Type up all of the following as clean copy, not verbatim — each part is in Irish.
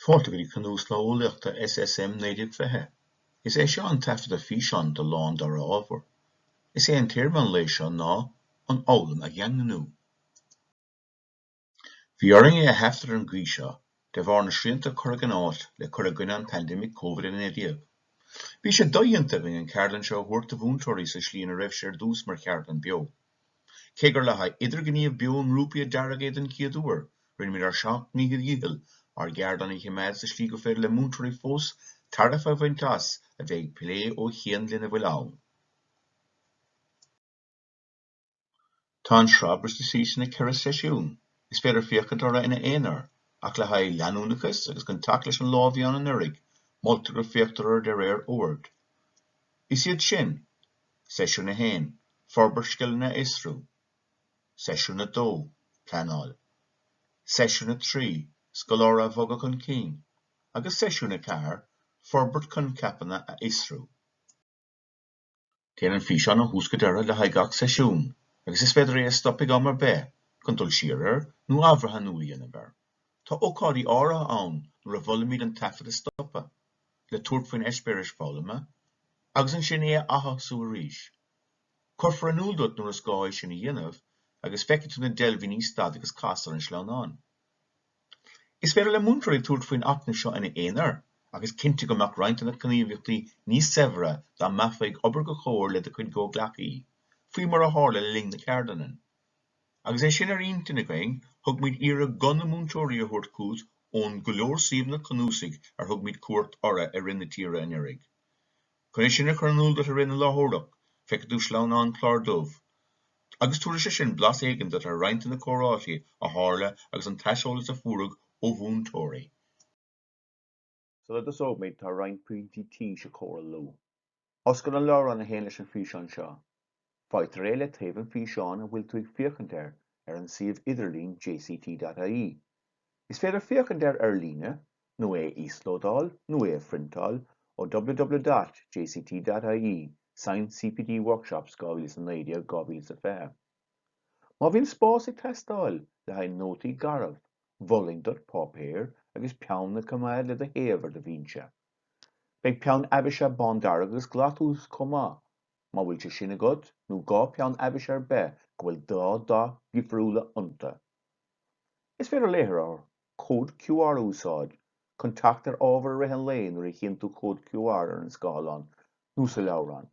Fáilteoirí canús le Eolaíochta SSM 90 is é seo an taifead a fhíseán do lán dar a ábhar. Is é an téarman léi seo ná an eolas a gheanganú. Bhí orainn é a heaftar an gcaoi seo de bharr na srianta chuirg an áit le chuir a gcoinne an pandemic COVID-19. Bhí sé dóigheanta ag an cearlann seo thuairt a bhúntóirí sa slíon a raibh sé ar dús mar chearlan beo. Cé gur le haghaidh idirghníomh beo an rúpaí a dearg an chéad uair rinne muid ar 7 níochad dhíthal ar geardan i chiméad sa slí go féidir le múntóirí fós taraf a bhaint as a bheith plé ó chéan linn a bhfuil ann. Tá an srábar sa síos na ceithre seisiún, is féidir fíocha dora ina éonar, ach le haghaidh leanúnachas agus chun tac leis an lámhí an uirig, moltar go fíochtar de réir óard. Is iad sin, seisiún na 1, forbar scileanna Éasrú, seisiún na 2, Pleanáil, seisiún na 3, scoláire a bhogach chun cín, agus seisiún na 4, forbairt chun ceapanna a Éasrú. Téann an físeán a thuasca deireadh le haghaidh gach seisiún, agus is féidir é a stoppaigh am ar bith, chun dul siar nó abhartha nua dhéanamh air. Tá ócádaí áirithe ann nuair a bhuaileann an taifead a stoppa, le tuairt faoin eispéiris fálamma, agus an sin é atha sú arís. Corfar an úldút nuair is gáid sin a dhéanamh, agus feicid tú na deilbhí níos stad agus casar an sleanán. Is féidir le múntóirí tuairt faoin acna seo ina éonar, agus cinnte go mbeadh rointeanna cníomhachtaí níos saibhre dá mbeadh obair go chóir le do chuid go ghlacaí, faoi mar a tharla le ling na ceardanan. Agus é sin ar iontain againn, thug muid iarraidh gon na múntóirí a thabhairt cúd ón go leor suíomhna canúsaigh ar thug muid cuairt ortha ar rinne tíre in iirigh. Chun é sin a chur an úldút a rinne láthreach, feicid tú sleanán clár dubh. Agus tuair sé sin blas éigean dat ar rointeanna córátaí a tharla agus an taiseolalas a fuarthadh ó bhúntóirí. So let us óid tá roinn pointí tí se córa lú. Oscail an leabhar an a héana leis an físeán seo. Fáilte ré le taobh an físeán a bhfuil tú ag fíochaintear ar an suíomh idirlín jct.ie. Is féidir fíochaintear ar líne, nó é íslódáil, nó é frintáil ó www.jct.ie Science CPD Workshops 2019-2020. Má bhíonn spás ag testáil le haghaidh nótaí garbh, bhullingdar páipéir agus peann na cumáid le do héamhar do bhínse. Beidh peann aibise bandar agus glatús comá, má bhfuil sé sin agat nó gá peann aibise ar bith go bhfuil dá ghiofrúla ionta. Is féidir léithre ár cód QR úsáid, contactar ábhar rithean léinn nuair a chéann tú cód QR ar an scáilán nó sa leabharán.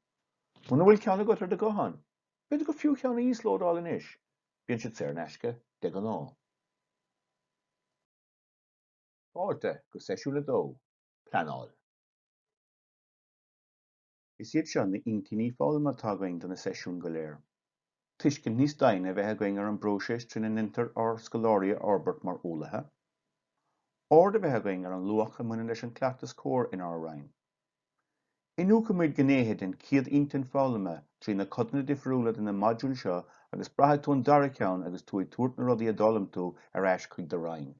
Muna bhfuil ceann agat ar do gcothan, beidir go fiú ceann íoslódáil anois, bíonn siad saor neisce de an á. Fáilte go seisiún na 2, Pleanáil. Is iad seo na intíní fálamma atá againn do na seisiún go léir. Tuiscint níos daine bheith againn ar an bróisis trína nintar ar scoláirí orbairt mar eolaithe. Ard a bheith againn ar an luach a muine leis an cleachtas cóir in ár rainn. Inú go muid gnéithe den céad intin fálamma trína codanna difriúla den na modúil seo agus brathadh tú an dara ceann agus tú ag tuairt na rudaí a dolaim tú ar ais chuig do rainn.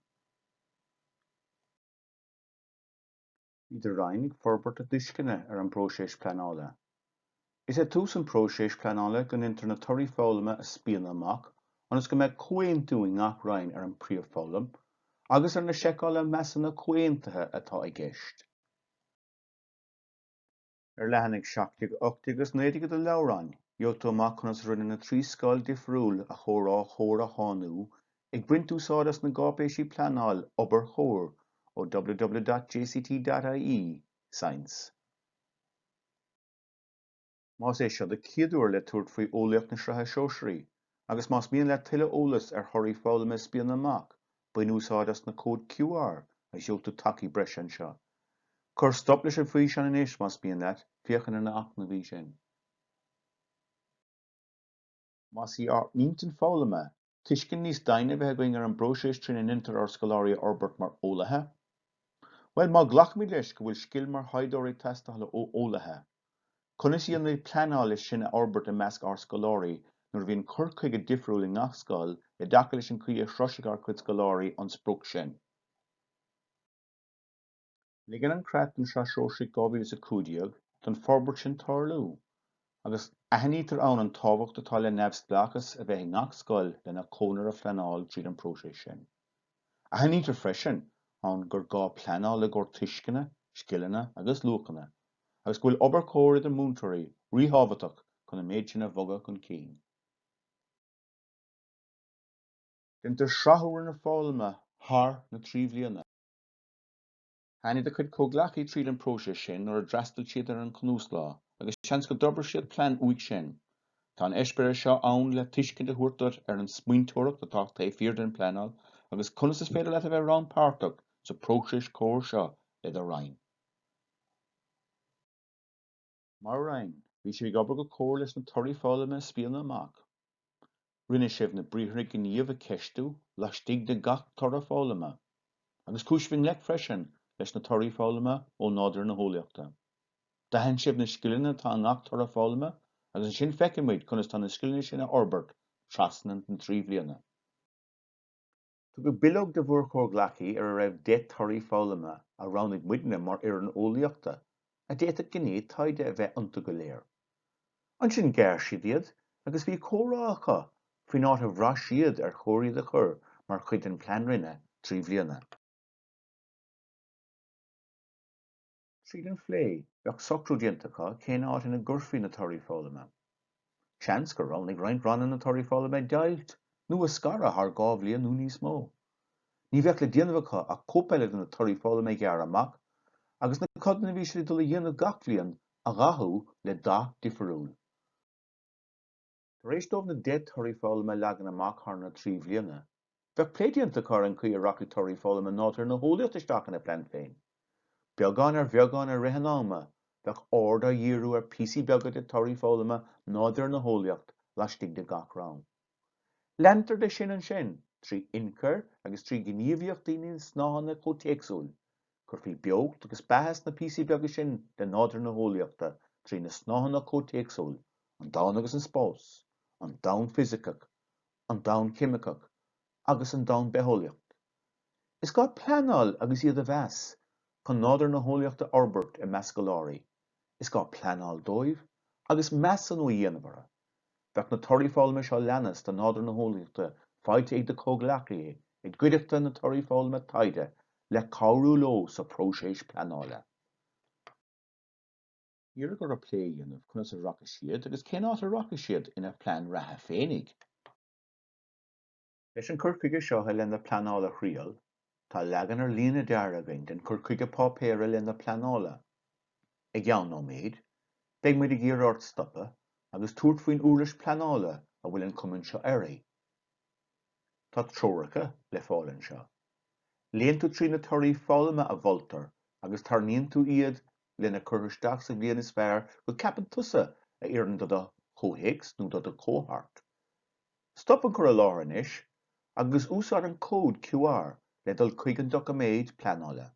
Bhí do rainn ag forbairt a duiscinne ar an bróisis pleanála. Is é tús an bróisis pleanála go nintar na toirí fálamma a spíonn amach, agus go mbeidh cuain tú i ngach rainn ar an príomhfálam, agus ar na seiceála measanna cuaintaithe atá i gceist. Ar leathannig 7, 8 agus 9 do leabharán, bheadh tú amach chunas rinne na 3 scoil difriúil a chórá chóir a tháinú ag baint úsáideas na gápéisí pleanáil obair chóir ó www.jct.ie Science. Más é seo de céadúir le tuairt faoi eolaíocht na sraithe seoisirí, agus más bíonn le tuile eolas ar thoirí fálamma spíonn amach, bain úsáideas na cód QR a seocht tú tacaí breis an seo. Chur stop leis an físeán anois más bíonn leat fiochanna na acna bhí sin. Más í ar iontain fálamma, tuiscint níos daine bheith againn ar an bróisis trína nintar ar scoláirí orbairt mar eolaithe. Well, má ghlacmid leis go bhfuil scill mar haideoirí teastála ó eolaithe. Conas íon na pleanáil is sin orbairt a measc ar scoláirí nuair bhíonn cur chuige difriúil i ngach scoil le daca leis an crí a throisigh ar chuid scoláirí an sprioc sin. Ligean an creat an seoisirí 2015 don forbairt sin tarlú, agus aithnítar ann an tábhacht atá le neamhsplachas a bheith i ngach scoil lena cónair a pleanáil tríd an próisis sin. Aithnítar freisin an gur gá pleanáil gur tuiscine, scileanna agus luachana, agus bhfuil obair cóir idir múntarí ríthabhatach chun na méid sin a bhogadh chun cinn. Dintear srathúir na fáilme thar na tríomhlíonna. Tháinig de chuid cóglachaí tríd an próisis sin nuair a dreastail siad ar an cnúslá, agus seans go d'obair siad plean uig sin. Tá an eispéir seo ann le tuiscint a thuairtear ar an smaointeoireacht atá taobh den pleanáil, agus conas is féidir leat a bheith rán páirteach sa próisis cóir seo idir Rhein. Mar Rhein, bhí sé ag obair go cóir leis na toirí fáilme spialna amach. Rinne sibh na bríomhra gníomh a ceistú laistigh de gach toradh fáilme, agus cúisbhíonn le freisin leis na toirí fáilme ó nádar na hóileachta. D'aithin sibh na scileanna tá an ngach toradh fáilme, agus sin feicimid conas tá na scileanna sin a orbert trasna na tríomhlíonna. Tu go bilog de bhur cóglachaí ar a raibh 10 toirí fáilme a ránnig muidne mar ar an óíochta, a déiteach gnéad taide a bheith iontu go léir. An sin gceir siad iad, agus bhí córácha faoin áit a bhrá siad ar chóirí de chur mar chuid an plean rinne tríomhlíonna. Tríd an phlé beag socrú diantacha cén áit ina gcurfaí na toirí fáilme. Seans go ránnig roinnt ranna na toirí fáilme dailt nó a scara thar 2 bhliain nó níos mó. Ní bheadh le déanamhacha a cópéile na toirí fáilme gearr amach, agus na codanna bhí siad dul dhéanamh gach bhliain a ghathú le 10 difriúil. Tar éis dómh na 10 toirí fáilme leagan amach thar na tríomhlíonna, bheadh pléitianta an chuí a rachaí toirí fáilme nádar na hóileachta isteach na plean féin. Beagán ar bheagán ar ritheanáma, bheadh ord a dhíriú ar písí beagad de toirí fáilme nádar na hóileacht laistigh de gach rán. Lentar de sin an sin, trí inchar agus trí gníomhaíocht daoine snáhanna chótéacsúil, gur fí beocht agus beithas na písí beaga sin de nádar na hóileachta trí na snáhanna chótéacsúil, an domhan agus an spás, an domhan fisicach, an domhan chimicach, agus an domhan betheolaíocht. Is gá pleanáil agus iad a bheas chun nádar na hóileachta orbert i meascaláirí. Is gá pleanáil dóibh agus measan ó dhéanamhara. Bheadh na toirí fáilme seo leanas den nádar na hóileachta fáilte ag de cóglachaí ag gcuideachta na toirí fáilme taide le cabhrú ló sa próiséis pleanála. Níor gur a plé dhéanamh conas a racha siad agus cén áit a racha siad ina plean ratha féinnig. Leis an curchuige seo le na pleanála chrial, tá leagan ar líana deara againn den curchuige pápéire le na pleanála. Ag gceann nóméid, beidh muid ag iarr ort stoppa agus túirt faoin úrais pleanála a bhfuil an cumann seo éirí. Tá tróracha le fáileann seo. Léann tú trí na toirí fáilme a bholtar agus tarnaíonn tú iad le na curthasteach sa bhliain is fearr go ceapan tusa a iarrann do chóhéics nó do cóthart. Stoppan chur a láthair anois agus úsáid an cód QR le dul chuig an doiciméid pleanála.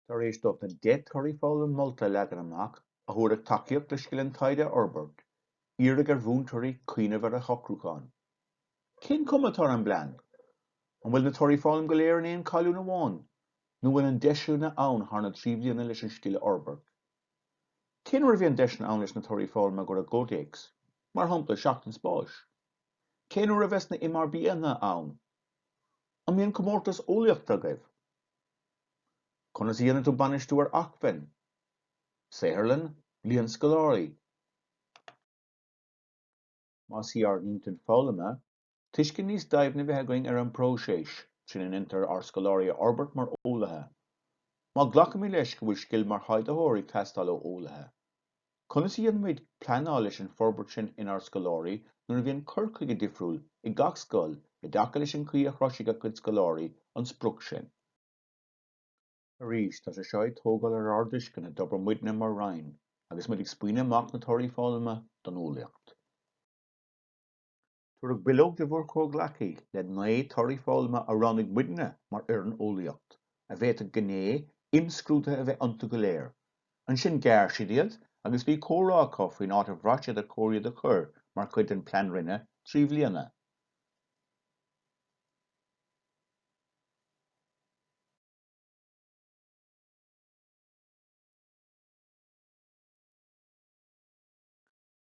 Tar éis dómh na 10 toirí fáilme molta leagan amach a thuairteach tacaíocht le scileann taide orbert, iarraigh ar bhúntarí cuimhnimh ar a chocrúcháin. Cén cumatar an blean? An bhfuil na toirí fáilme go léir in éon cáiliúna amháin, nó bhfuil an deisiúna ann thar na tríomhlíonna leis an sciile orbert. Cén uair bhí an deisiúna ann leis na toirí fáilme gur a gódéics, mar shampla 7 spáis. Cén uair a bheits na MRBN-a ann? An bhíonn comórtas óíochta agaibh. Conas dhéanamh tú banistú ar achbhain, Saorlann, Líon Scoláirí. Más í ar intin fáilme, tuiscin níos daimhne bheith againn ar an próiséis trín an intar ar scoláirí orbert mar ólathe. Má ghlacadh mí leis go bhfuil scill mar haideóirí teastáil ó ólathe. Conas dhéanamid pleanáil leis an forbert sin inar scoláirí nuair a bhíonn curchuige difriúil i gach scoil i dtaca leis an chuí a chroisiige chuid scoláirí an sprug sin. Arís tá sé seo ag tógáil ar ardiscin a d'obair muidne mar Rhein, agus muid ag spoine amach na toirí fáilme don óíocht. Tuairg bilog de bhur cóglachaí le 9 toirí fáilme a ránnig muidne mar ar an óíocht, a bheith a gné imscrúta a bheith iontu go léir. An sin gceir siad iad agus bhí córácha faoin áit a bhráiste a cóirí de chur mar chuid an plean rinne tríomhlíonna.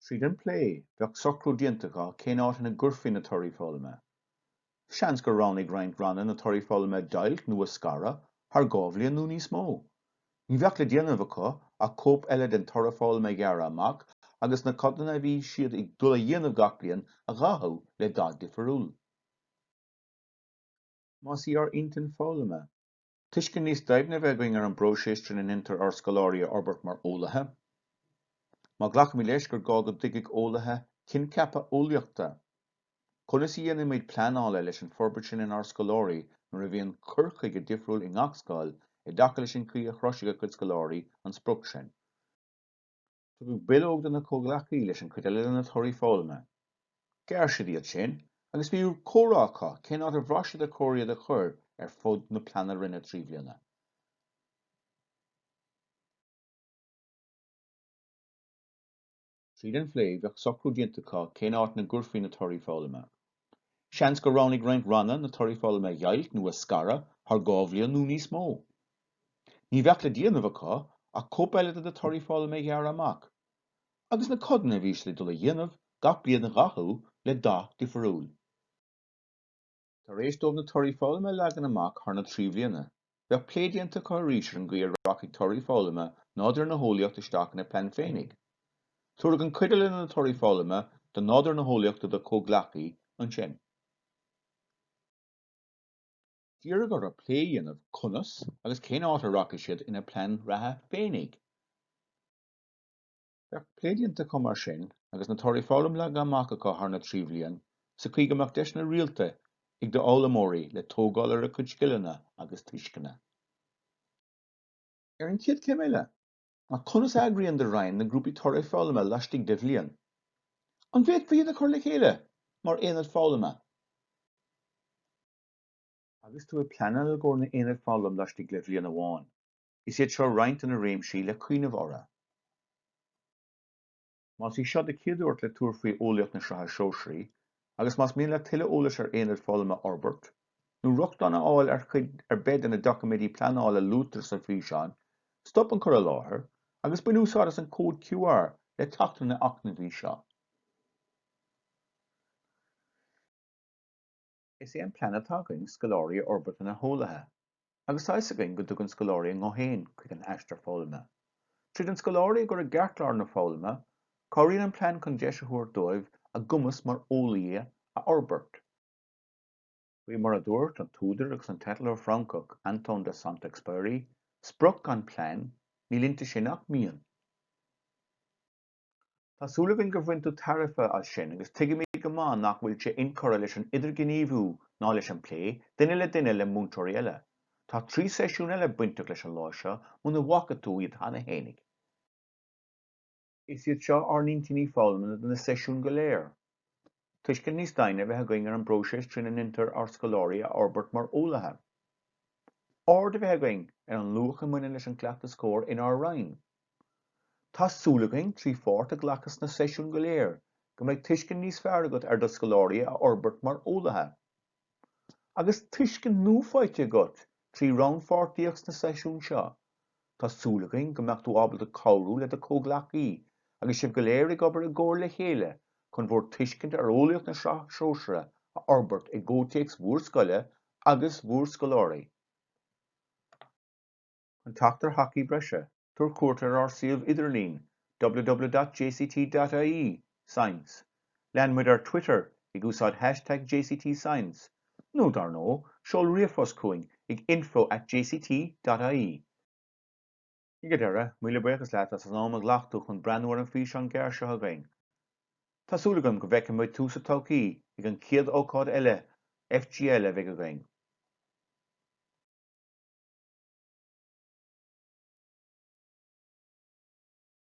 Tríd an phlé beag socrú diantacha cén áit ina gcurfaí na toirí fáilme. seans go ránaigh roinnt ranna na toirí fáilme dailt nua scara, thar gábhla nó níos mó. Ní bheadh le déanamh acu ach cóp eile den toirí fáilme ghearra amach agus na codanna bhí siad ag dul a dhéanamh gach bliain a ghathú le dá difriúil. Más í ar intin fáilme. Tuiscin níos daimhne bheith going ar an bróiséistrin in inter ar scoláirí orbert mar ólathe. Má ghlacadh mí leis gur gá go dtuigigh ólathe cin ceappa eolaíochta. Conas í dhéanamh muid pleanáil leis an forbairt sin in ar scoláirí nuair a bhíonn curchaigh a difriúil i ngachscáil i dtaca leis an crí a chroisigh chuid scoláirí an sprioc sin. Tugadh bilóg do na cóglachaí leis an cuid eile na toirí fáilme. Gearr siad iad sin, agus bhí córácha cén áit a bhraisiad a cóiríad a chur ar fud na pleana rinne trí bhliana. Tríd an phléi bheadh socrú diantachá cén áit na gcuirfaí na toirí fáilme. Seans go ránaigh roinnt ranna na toirí fáilme dailt nua scara thar gábhla nó níos mó. Ní bheadh le déanamh acu ach cóp eile de toirí fáilme ghearra amach. Agus na codanna bhí le dul a dhéanamh gach bliain a ghathú le dá difriúil. Tar éis dómh na toirí fáilme leagan amach thar na trí bhliana. Bheadh plédiantachá arís ar an gcaoi a rachaidh toirí fáilme nádar na holaíocht isteach na plean féinigh. Tuairg an cuid eile na toirí fáilme do nádar na holaíochta do cóglachaí an sin. Díreach gur a plé dhéanamh conas agus cén áit a rachaidh siad ina plean ratha féinigh. Bheadh plédiantachá mar sin agus na toirí fáilme leagan amach acu thar na trí bhliain sa chuig amach deis na rialta ag do álamóirí le tógáil ar a cuid scileanna agus tuiscine. Ar an chéad céim eile, má conas eagraíonn de rainn na grúpaí toirí fáilme laistigh de bhliain. An bhéad bhíad a chur le chéile mar éanad fáilme. Agus tú a pleanáil gur na éanad fáilme laistigh le bhliain amháin. Is iad seo roinnt in a réimsí le cuimhnimh ortha. Más í seo de chéadúirt le tuairfaí eolaíocht na sraithe seoisrí, agus más mian le tuile eolais ar éanad fáilme orbert, nó rucht anna áil ar chuid ar bed ina documentí pleanáil a lútar sa fhí seán, stop an chur a láthair, agus buin úsáideas an cód QR le tachtar na achnamhí seo. Is é an pleanad tagainn scoláirí orbert na hólathe, agus aisagainn go dtugad an scoláirí an ngóhéin chuig an eistar fáilme. Tríd an scoláirí gur a gceartláir na fáilme, choiríonn an plean chun deis a thuair dóibh a gcumas mar eolaí a orbert. Bhí mar a dúirt an túdar agus an teitleoir Francach Anton de Saint-Exupéry sprioc an plean ní línta sin ach mian. Tásúlagann gur bhain tú tarifa as sin agus tuige mí go maith nach bhfuil sé inchora leis an idirghníomhú ná leis an plé duine le múntóirí eile. Tá 3 seisiún eile buinteach leis an lá seo muna bhacha tú iad hana hénig. Is iad seo ar níntíní fáilme na seisiún go léir. Tuiscin níos daine bheith going ar an bróiséistrin in inter ar scoláirí a orbert mar ólathe. Ard a bheith going ar an luach a muine leis an cleachta scór in ar rainn. Tásúlagann trí fort a ghlachas na seisiún go léir, go mbeidh tuiscin níos fearr agat ar do scoláirí a orbert mar ólathe. Agus tuiscin nó fáilte agat trí rán fortaíochs na seisiún seo. Tásúlagann go mbeadh tú ábal a cabhrú le do cóglachaí, agus sibh go léir ag obair a gcóir le chéile, chun bhór tuiscint ar eolaíocht na seoisre a orbert ag góteacs mhuar scoile agus mhuar scoláirí. Chun teachtar hacaí breise, tuair cuairtear ar síomh idirlín www.jct.ie Science. Lean muid ar Twitter ag úsáid #JCTScience. nó dar nó, seol riamhos cuaing ag info@jct.ie. I go deireadh, míle buchas leat as an am a ghlachtú chun breanúir an fís an gcearr seo againn. Tásúlagann go bhfeiceann muid tús a tócaí ag an chéad ócáid eile FGL a bheith againn.